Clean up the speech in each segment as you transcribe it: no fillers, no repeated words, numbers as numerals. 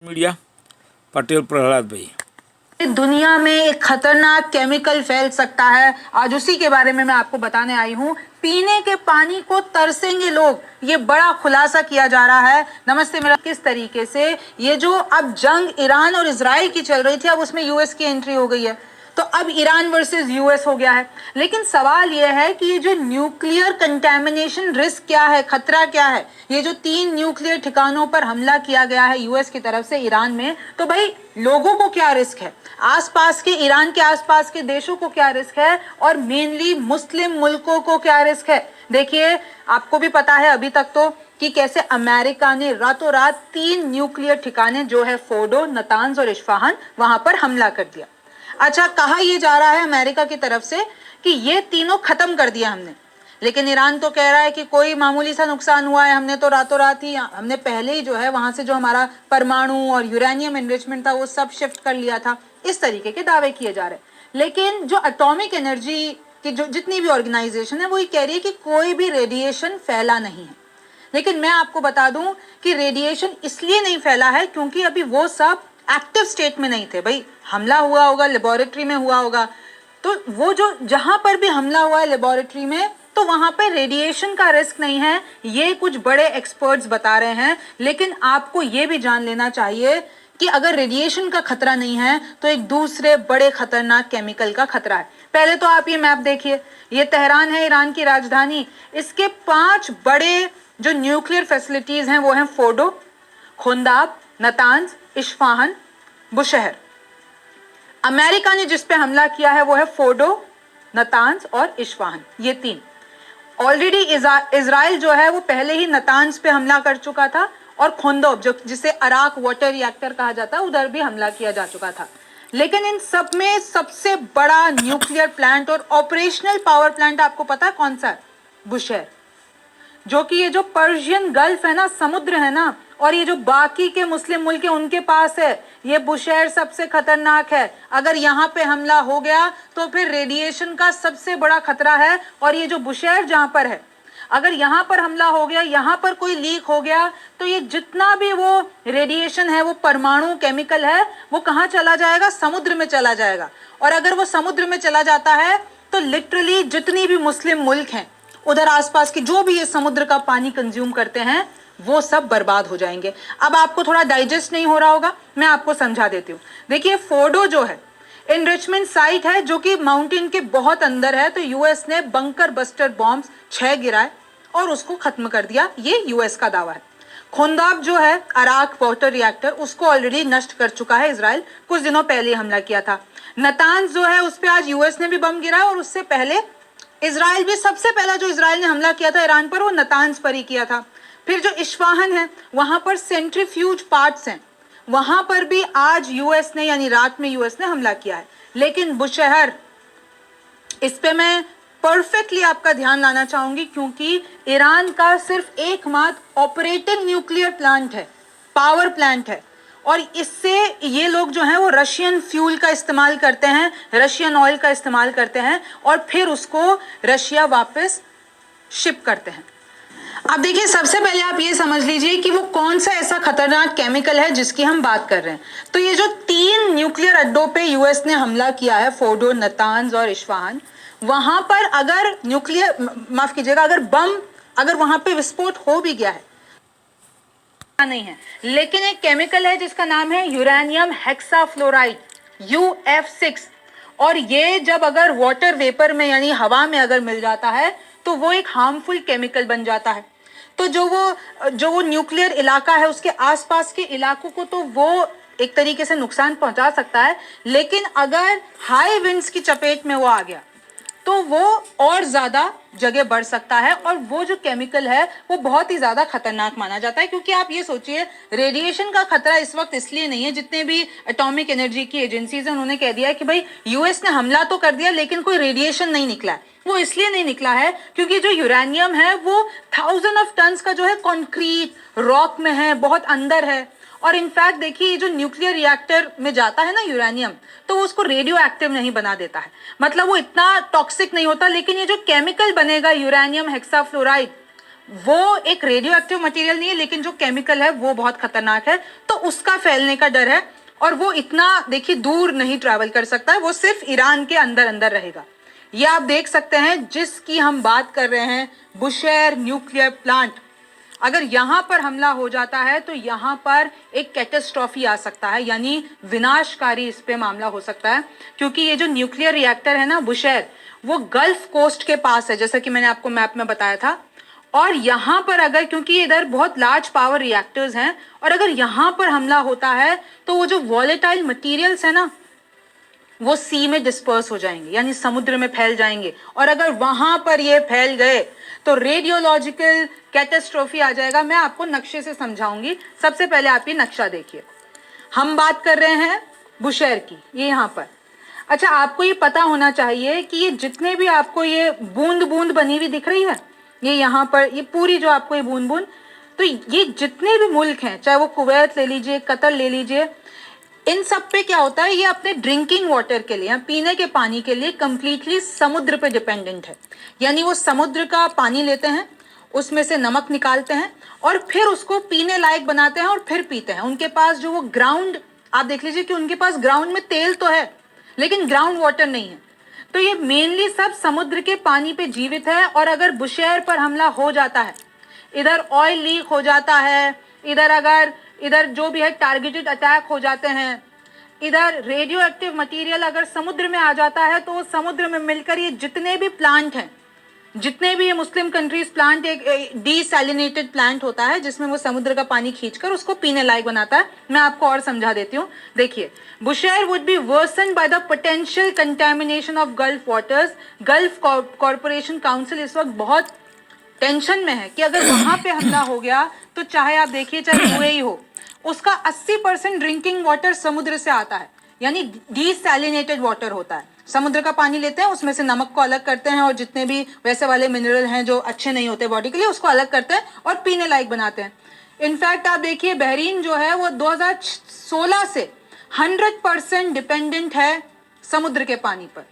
Media Patel Prahlad भाई। दुनिया में एक खतरनाक केमिकल फैल सकता है, आज उसी के बारे में मैं आपको बताने आई हूँ। पीने के पानी को तरसेंगे लोग, ये बड़ा खुलासा किया जा रहा है। नमस्ते मेरा, किस तरीके से ये जो अब जंग ईरान और इजराइल की चल रही थी, अब उसमें यूएस की एंट्री हो गई है, तो अब ईरान वर्सेस यूएस हो गया है। लेकिन सवाल यह है कि ये जो न्यूक्लियर कंटैमिनेशन रिस्क क्या है, खतरा क्या है, ये जो 3 न्यूक्लियर ठिकानों पर हमला किया गया है यूएस की तरफ से ईरान में, तो भाई लोगों को क्या रिस्क है, आसपास के ईरान के आसपास के देशों को क्या रिस्क है, और मेनली मुस्लिम मुल्कों को क्या रिस्क है। देखिए, आपको भी पता है अभी तक तो कि कैसे अमेरिका ने रातों रात 3 न्यूक्लियर ठिकाने जो है फोर्डो, नतांज और इस्फहान, वहां पर हमला कर दिया। अच्छा, कहा यह जा रहा है अमेरिका की तरफ से कि ये तीनों खत्म कर दिया हमने, लेकिन ईरान तो कह रहा है कि कोई मामूली सा नुकसान हुआ है, हमने तो रातों रात ही, हमने पहले ही जो है वहां से जो हमारा परमाणु और यूरेनियम एनरिचमेंट था वो सब शिफ्ट कर लिया था। इस तरीके के दावे किए जा रहे हैं। लेकिन जो एटॉमिक एनर्जी की जो जितनी भी ऑर्गेनाइजेशन है वो ये कह रही है कि कोई भी रेडिएशन फैला नहीं है। लेकिन मैं आपको बता दूं कि रेडिएशन इसलिए नहीं फैला है क्योंकि अभी वो सब एक्टिव स्टेट में नहीं थे। भाई हमला हुआ होगा, लेबोरेटरी में हुआ होगा, तो वो जो जहां पर भी हमला हुआ है लेबोरेटरी में, तो वहां पे रेडिएशन का रिस्क नहीं है, ये कुछ बड़े एक्सपर्ट्स बता रहे हैं। लेकिन आपको ये भी जान लेना चाहिए कि अगर रेडिएशन का खतरा नहीं है तो एक दूसरे बड़े खतरनाक केमिकल का खतरा है। पहले तो आप ये मैप देखिए, ये तेहरान है, ईरान की राजधानी, इसके 5 बड़े जो न्यूक्लियर फैसिलिटीज हैं वो हैं Fordow, Khondab, Natanz, Isfahan, Bushehr. America ने जिस पे हमला किया है वो है फोर्डो, नतांज और इस्फहान, ये 3। ऑलरेडी इजराइल जो है वो पहले ही नतांज पे हमला कर चुका था, और खुंदोब जो जिसे अराक वाटर रिएक्टर कहा जाता है उधर भी हमला किया जा चुका था। लेकिन इन सब में सबसे बड़ा न्यूक्लियर प्लांट और ऑपरेशनल पावर प्लांट आपको पता है कौन सा है? बुशहर, जो कि ये जो पर्शियन गल्फ है ना, समुद्र है ना, और ये जो बाकी के मुस्लिम मुल्क है उनके पास है, ये बुशहर सबसे खतरनाक है। अगर यहाँ पे हमला हो गया तो फिर रेडिएशन का सबसे बड़ा खतरा है। और ये जो बुशहर जहां पर है, अगर यहाँ पर हमला हो गया, यहाँ पर कोई लीक हो गया, तो ये जितना भी वो रेडिएशन है, वो परमाणु केमिकल है, वो कहाँ चला जाएगा? समुद्र में चला जाएगा। और अगर वो समुद्र में चला जाता है तो लिटरली जितनी भी मुस्लिम मुल्क हैं उधर आसपास की, जो भी ये समुद्र का पानी कंज्यूम करते हैं, वो सब बर्बाद हो जाएंगे। अब आपको थोड़ा डाइजेस्ट नहीं हो रहा होगा, मैं आपको समझा देती हूँ। देखिए, फोर्डो जो है एनरिचमेंट साइट है जो कि माउंटेन के बहुत अंदर है, तो यूएस ने बंकर बस्टर बॉम्ब्स 6 गिराए और उसको खत्म कर दिया, ये यूएस का दावा है। खुंदाब जो है अराक वाटर रिएक्टर, उसको ऑलरेडी नष्ट कर चुका है इजराइल, कुछ दिनों पहले हमला किया था। नतांज जो है उस पर आज यूएस ने भी बम गिराया, और उससे पहले इजराइल भी, सबसे पहला जो इजराइल ने हमला किया था ईरान पर वो नतांज पर ही किया था। फिर जो इस्फहान है वहां पर सेंट्रीफ्यूज पार्ट्स हैं, वहां पर भी आज यूएस ने, यानी रात में यूएस ने हमला किया है। लेकिन बुशहर, इस पे मैं परफेक्टली आपका ध्यान लाना चाहूंगी क्योंकि ईरान का सिर्फ एकमात्र ऑपरेटिंग न्यूक्लियर प्लांट है, पावर प्लांट है, और इससे ये लोग जो हैं वो रशियन फ्यूल का इस्तेमाल करते हैं, रशियन ऑयल का इस्तेमाल करते हैं, और फिर उसको रशिया वापस शिप करते हैं। अब देखिए, सबसे पहले आप ये समझ लीजिए कि वो कौन सा ऐसा खतरनाक केमिकल है जिसकी हम बात कर रहे हैं। तो ये जो 3 न्यूक्लियर अड्डों पे यूएस ने हमला किया है, फोर्डो, नतांज और इस्फहान, वहां पर अगर न्यूक्लियर, माफ कीजिएगा, अगर बम, अगर वहां पे विस्फोट हो भी गया है, नहीं है, लेकिन एक केमिकल है जिसका नाम है यूरेनियम हेक्साफ्लोराइड, UF6, और ये जब अगर वाटर वेपर में, यानी हवा में अगर मिल जाता है तो वो एक हार्मफुल केमिकल बन जाता है। तो जो वो न्यूक्लियर इलाका है उसके आसपास के इलाकों को तो वो एक तरीके से नुकसान पहुंचा सकता है, लेकिन अगर हाई विंड्स की चपेट में वो आ गया तो वो और ज्यादा जगह बढ़ सकता है, और वो जो केमिकल है वो बहुत ही ज्यादा खतरनाक माना जाता है। क्योंकि आप ये सोचिए, रेडिएशन का खतरा इस वक्त इसलिए नहीं है, जितने भी एटॉमिक एनर्जी की एजेंसीज हैं उन्होंने कह दिया है कि भाई यूएस ने हमला तो कर दिया लेकिन कोई रेडिएशन नहीं निकला है। वो इसलिए नहीं निकला है क्योंकि जो यूरेनियम है वो 1000 ऑफ टन्स का जो है कंक्रीट रॉक में है, बहुत अंदर है। और इनफैक्ट देखिए, ये जो न्यूक्लियर रिएक्टर में जाता है ना यूरेनियम, तो वो उसको रेडियो एक्टिव नहीं बना देता है, मतलब वो इतना टॉक्सिक नहीं होता। लेकिन ये जो केमिकल बनेगा यूरेनियम हेक्साफ्लोराइड, वो एक रेडियो एक्टिव मटेरियल नहीं है, लेकिन जो केमिकल है वो बहुत खतरनाक है, तो उसका फैलने का डर है। और वो इतना देखिए दूर नहीं ट्रैवल कर सकता है, वो सिर्फ ईरान के अंदर अंदर रहेगा। ये आप देख सकते हैं जिसकी हम बात कर रहे हैं, बुशेहर न्यूक्लियर प्लांट। अगर यहाँ पर हमला हो जाता है तो यहाँ पर एक कैटास्ट्रॉफी आ सकता है, यानी विनाशकारी इस पे मामला हो सकता है, क्योंकि ये जो न्यूक्लियर रिएक्टर है ना बुशेहर, वो गल्फ कोस्ट के पास है, जैसा कि मैंने आपको मैप में बताया था। और यहाँ पर अगर, क्योंकि इधर बहुत लार्ज पावर रिएक्टर्स हैं, और अगर यहाँ पर हमला होता है तो वो जो वॉलेटाइल मटीरियल्स है ना, वो सी में डिस्पर्स हो जाएंगे, यानी समुद्र में फैल जाएंगे। और अगर वहां पर ये फैल गए तो रेडियोलॉजिकल कैटास्ट्रोफी आ जाएगा। मैं आपको नक्शे से समझाऊंगी। सबसे पहले आप ये नक्शा देखिए। हम बात कर रहे हैं बुशेहर की, ये यहाँ पर। अच्छा, आपको ये पता होना चाहिए कि ये जितने भी आपको ये बूंद बूंद बनी हुई दिख रही है, ये यहाँ पर, ये पूरी जो आपको ये बूंद बूंद, तो ये जितने भी मुल्क हैं, चाहे वो कुवैत ले लीजिए, कतर ले लीजिए, इन सब पे क्या होता है, ये अपने ड्रिंकिंग वाटर के लिए, पीने के पानी के लिए कंप्लीटली समुद्र पे डिपेंडेंट है। यानी वो समुद्र का पानी लेते हैं, उसमें से नमक निकालते हैं और फिर उसको पीने लायक बनाते हैं और फिर पीते हैं। उनके पास जो वो ग्राउंड, आप देख लीजिए कि उनके पास ग्राउंड में तेल तो है लेकिन ग्राउंड वाटर नहीं है। तो ये मेनली सब समुद्र के पानी पे जीवित है। और अगर बुशेहर पर हमला हो जाता है, इधर ऑयल लीक हो जाता है, इधर जो भी है टारगेटेड अटैक हो जाते हैं, इधर रेडियो एक्टिव मटीरियल अगर समुद्र में आ जाता है, तो समुद्र में मिलकर ये जितने भी प्लांट हैं, जितने भी ये मुस्लिम कंट्रीज प्लांट, एक डीसैलिनेटेड प्लांट होता है जिसमें वो समुद्र का पानी खींचकर उसको पीने लायक बनाता है। मैं आपको और समझा देती हूँ। देखिए, Bushehr would be worsen by the potential contamination of Gulf waters. Gulf corporation council इस वक्त बहुत टेंशन में है कि अगर वहां पे हमला हो गया तो चाहे आप देखिए, चाहे यूएई हो, उसका 80% ड्रिंकिंग वाटर समुद्र से आता है, यानी डीसैलिनेटेड वाटर होता है। समुद्र का पानी लेते हैं, उसमें से नमक को अलग करते हैं और जितने भी वैसे वाले मिनरल हैं जो अच्छे नहीं होते बॉडी के लिए, उसको अलग करते हैं और पीने लायक बनाते हैं। इनफैक्ट आप देखिए, बहरीन जो है वो 2016 से 100% डिपेंडेंट है समुद्र के पानी पर।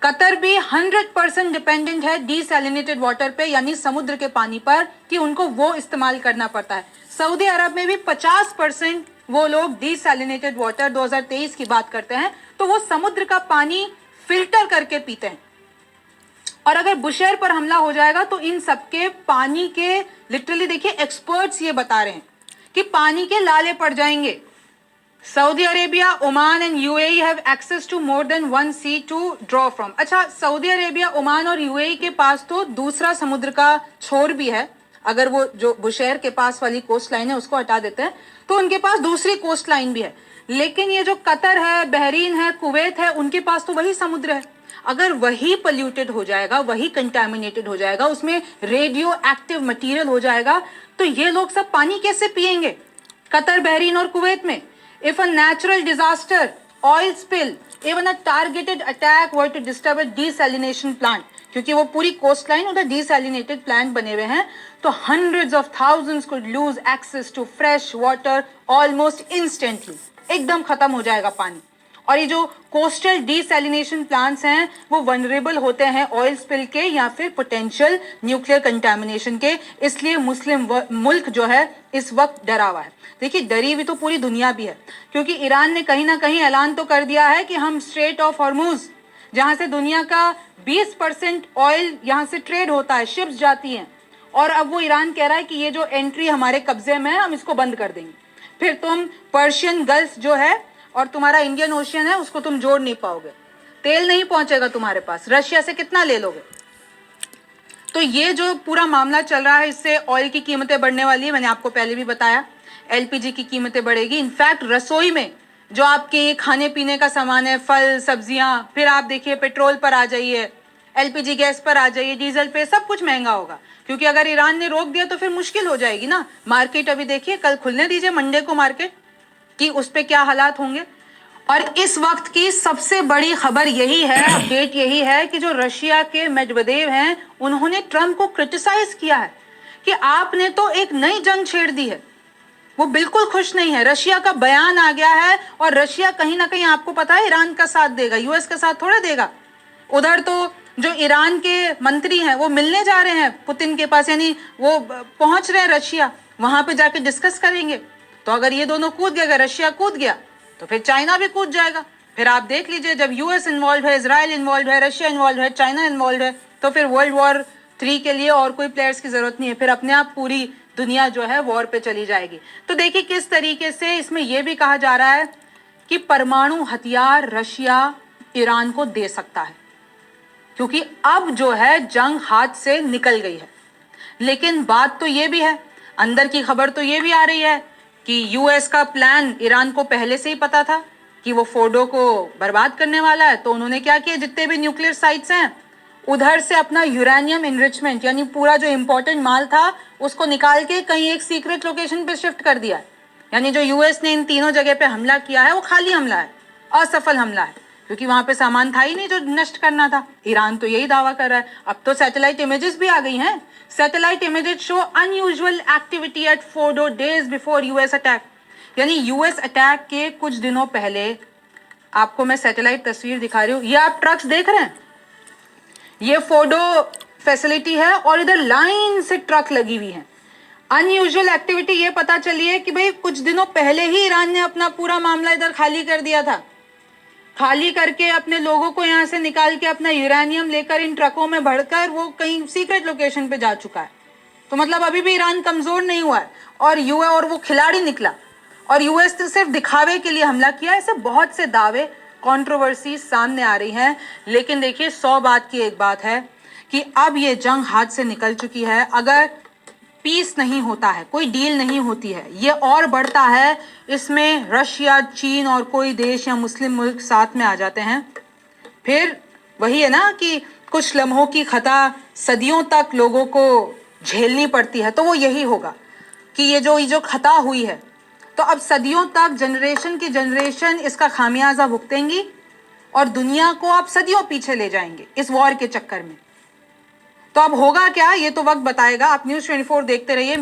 कतर भी 100% डिपेंडेंट है डीसैलिनेटेड वाटर पे, यानी समुद्र के पानी पर, कि उनको वो इस्तेमाल करना पड़ता है। सऊदी अरब में भी 50% वो लोग डीसैलिनेटेड वाटर 2023 की बात करते हैं, तो वो समुद्र का पानी फिल्टर करके पीते हैं। और अगर बुशेहर पर हमला हो जाएगा तो इन सबके पानी के, लिटरली देखिए एक्सपर्ट्स ये बता रहे हैं कि पानी के लाले पड़ जाएंगे। Saudi Arabia, Oman and UAE have access to more than 1 sea to draw from. अच्छा, सऊदी अरेबिया, ओमान और यूएई के पास तो दूसरा समुद्र का छोर भी है। अगर वो जो बुशेहर के पास वाली कोस्ट लाइन है उसको हटा देते हैं तो उनके पास दूसरी कोस्ट लाइन भी है। लेकिन ये जो कतर है, बहरीन है, कुवैत है, उनके पास तो वही समुद्र है। अगर वही पोल्यूटेड हो जाएगा, वही कंटामिनेटेड हो जाएगा, उसमें रेडियो एक्टिव मटीरियल हो जाएगा, तो ये लोग सब पानी कैसे पिएंगे? कतर, बहरीन और कुवैत में if a natural disaster, oil spill, even a targeted attack were to disturb a desalination plant, क्योंकि वो पूरी कोस्ट लाइन उधर desalinated plant बने हुए हैं, तो hundreds of thousands could lose access to fresh water almost instantly। एकदम खत्म हो जाएगा पानी। और ये जो कोस्टल डीसैलिनेशन प्लांट्स हैं वो वनरेबल होते हैं ऑयल स्पिल के या फिर पोटेंशियल न्यूक्लियर कंटामिनेशन के। इसलिए मुस्लिम मुल्क जो है इस वक्त डरा हुआ है। देखिए, डरी हुई तो पूरी दुनिया भी है, क्योंकि ईरान ने कहीं ना कहीं ऐलान तो कर दिया है कि हम स्ट्रेट ऑफ हॉर्मुज, जहां से दुनिया का 20% ऑयल यहां से ट्रेड होता है, शिप्स जाती हैं, और अब वो ईरान कह रहा है कि ये जो एंट्री हमारे कब्जे में है हम इसको बंद कर देंगे। फिर तुम पर्शियन गल्फ जो है और तुम्हारा इंडियन ओशियन है उसको तुम जोड़ नहीं पाओगे, तेल नहीं पहुंचेगा तुम्हारे पास। रशिया से कितना ले लोगे? तो ये जो पूरा मामला चल रहा है, इससे ऑयल की कीमतें बढ़ने वाली है। मैंने आपको पहले भी बताया, एलपीजी की कीमतें बढ़ेगी। इनफैक्ट रसोई में जो आपके खाने पीने का सामान है, फल सब्जियां, फिर आप देखिए पेट्रोल पर आ जाइए, एलपीजी गैस पर आ जाइए, डीजल पे, सब कुछ महंगा होगा। क्योंकि अगर ईरान ने रोक दिया तो फिर मुश्किल हो जाएगी ना। मार्केट अभी देखिए, कल खुलने दीजिए मंडे को मार्केट, कि उस पे क्या हालात होंगे। और इस वक्त की सबसे बड़ी खबर यही है, अपडेट यही है कि जो रशिया के मेडवेदेव हैं उन्होंने ट्रम्प को क्रिटिसाइज किया है कि आपने तो एक नई जंग छेड़ दी है। वो बिल्कुल खुश नहीं है। रशिया का बयान आ गया है और रशिया कहीं ना कहीं, आपको पता है, ईरान का साथ देगा, यूएस का साथ थोड़ा देगा। उधर तो जो ईरान के मंत्री हैं वो मिलने जा रहे हैं पुतिन के पास, यानी वो पहुंच रहे हैं रशिया, वहां पे जाके डिस्कस करेंगे। तो अगर ये दोनों कूद गए, अगर रशिया कूद गया तो फिर चाइना भी कूद जाएगा। फिर आप देख लीजिए, जब यूएस इन्वॉल्व है, इजराइल इन्वॉल्व है, रशिया इन्वॉल्व है, चाइना इन्वॉल्व है, तो फिर वर्ल्ड वॉर 3 के लिए और कोई प्लेयर्स की जरूरत नहीं है, फिर अपने आप पूरी दुनिया जो है वॉर पे चली जाएगी। तो देखिए किस तरीके से इसमें यह भी कहा जा रहा है कि परमाणु हथियार रशिया ईरान को दे सकता है, क्योंकि अब जो है जंग हाथ से निकल गई है। लेकिन बात तो ये भी है, अंदर की खबर तो ये भी आ रही है कि यूएस का प्लान ईरान को पहले से ही पता था कि वो फोर्डो को बर्बाद करने वाला है। तो उन्होंने क्या किया, जितने भी न्यूक्लियर साइट्स हैं उधर से अपना यूरेनियम इनरिचमेंट, यानी पूरा जो इंपॉर्टेंट माल था उसको निकाल के कहीं एक सीक्रेट लोकेशन पे शिफ्ट कर दिया है। यानी जो यूएस ने इन तीनों जगह पे हमला किया है वो खाली हमला है, असफल हमला है, क्योंकि वहां पे सामान था ही नहीं जो नष्ट करना था। ईरान तो यही दावा कर रहा है। अब तो सैटेलाइट इमेजेस भी आ गई हैं। Satellite images show unusual activity at Fordow days before US attack, यानी यूएस अटैक के कुछ दिनों पहले। आपको मैं सैटेलाइट तस्वीर दिखा रही हूँ, ये आप ट्रक्स देख रहे हैं, ये फोर्डो फैसिलिटी है और इधर लाइन से ट्रक लगी हुई है। अनयूजुअल एक्टिविटी ये पता चली है कि भाई कुछ दिनों पहले ही ईरान ने अपना पूरा मामला इधर खाली कर दिया था, खाली करके अपने लोगों को यहाँ से निकाल के अपना यूरेनियम लेकर इन ट्रकों में भरकर वो कहीं सीक्रेट लोकेशन पे जा चुका है। तो मतलब अभी भी ईरान कमजोर नहीं हुआ है और वो खिलाड़ी निकला, और यूएस ने सिर्फ दिखावे के लिए हमला किया। ऐसे बहुत से दावे, कंट्रोवर्सी सामने आ रही हैं। लेकिन देखिए 100 बात की एक बात है कि अब ये जंग हाथ से निकल चुकी है। अगर पीस नहीं होता है, कोई डील नहीं होती है, ये और बढ़ता है, इसमें रशिया, चीन और कोई देश या मुस्लिम मुल्क साथ में आ जाते हैं, फिर वही है ना कि कुछ लम्हों की खता सदियों तक लोगों को झेलनी पड़ती है। तो वो यही होगा कि ये जो खता हुई है, तो अब सदियों तक जनरेशन की जनरेशन इसका खामियाजा भुगतेंगी और दुनिया को आप सदियों पीछे ले जाएंगे इस वॉर के चक्कर में। तो अब होगा क्या, ये तो वक्त बताएगा। आप न्यूज़ 24 देखते रहिए।